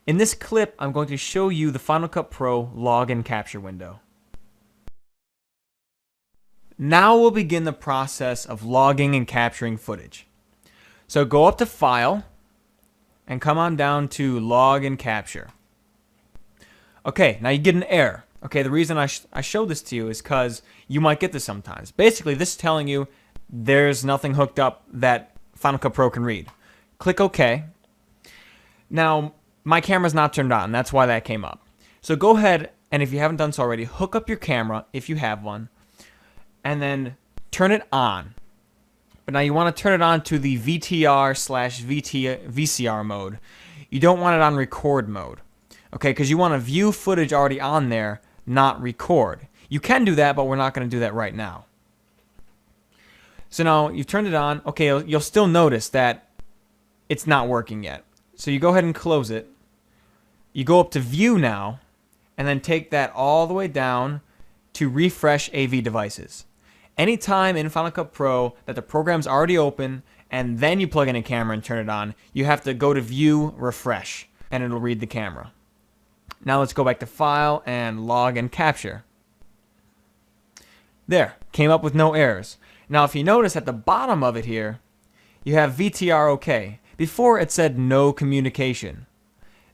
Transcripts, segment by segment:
In this clip, I'm going to show you the Final Cut Pro log and capture window. Now we'll begin the process of logging and capturing footage. So go up to File and come on down to Log and Capture. Okay, now you get an error. Okay, the reason I showed this to you is because you might get this sometimes. Basically, this is telling you there's nothing hooked up that Final Cut Pro can read. Click OK. Now, my camera's not turned on. That's why that came up. So go ahead, and if you haven't done so already, hook up your camera if you have one, and then turn it on. But now you want to turn it on to the VTR/VCR mode. You don't want it on record mode. Okay, because you want to view footage already on there, not record. You can do that, but we're not going to do that right now. So now you've turned it on. Okay, you'll still notice that it's not working yet. So you go ahead and close it. You go up to View now, and then take that all the way down to Refresh AV Devices. Anytime in Final Cut Pro that the program's already open, and then you plug in a camera and turn it on, you have to go to View, Refresh, and it'll read the camera. Now let's go back to File and Log and Capture. There, came up with no errors. Now if you notice at the bottom of it here, you have VTR OK. Before it said no communication.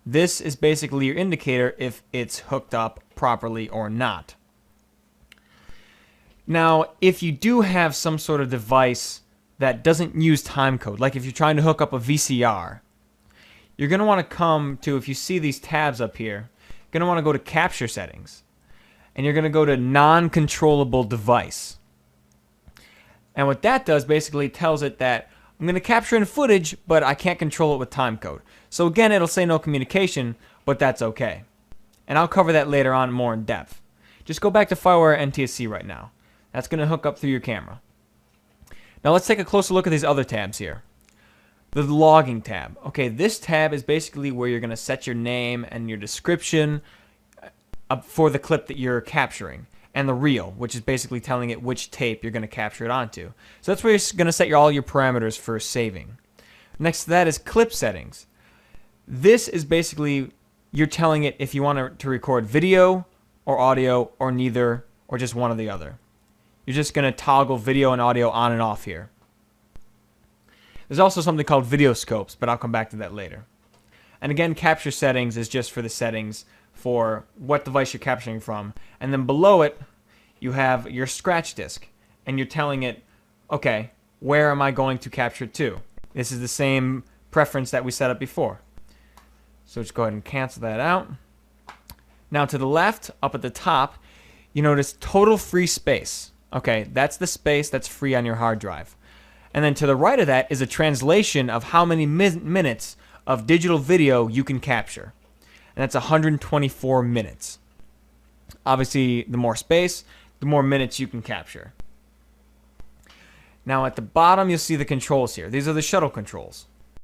This is basically your indicator if it's hooked up properly or not. Now, if you do have some sort of device that doesn't use timecode, like if you're trying to hook up a VCR, you're going to want to come to, if you see these tabs up here, you're going to want to go to Capture Settings. And you're going to go to Non-Controllable Device. And what that does basically tells it that I'm going to capture in footage, but I can't control it with timecode. So again, it'll say no communication, but that's okay. And I'll cover that later on more in depth. Just go back to FireWire NTSC right now. That's going to hook up through your camera. Now let's take a closer look at these other tabs here. The logging tab. Okay, this tab is basically where you're going to set your name and your description for the clip that you're capturing. And the reel, which is basically telling it which tape you're going to capture it onto. So that's where you're going to set all your parameters for saving. Next to that is clip settings. This is basically you're telling it if you want to record video or audio or neither or just one or the other. You're just going to toggle video and audio on and off here. There's also something called video scopes, but I'll come back to that later. And again, capture settings is just for the settings for what device you're capturing from. And then below it, you have your scratch disk. And you're telling it, okay, where am I going to capture it to? This is the same preference that we set up before. So just go ahead and cancel that out. Now to the left, up at the top, you notice total free space. Okay, that's the space that's free on your hard drive. And then to the right of that is a translation of how many minutes of digital video you can capture. And that's 124 minutes. Obviously, the more space, the more minutes you can capture. Now at the bottom, you'll see the controls here. These are the shuttle controls.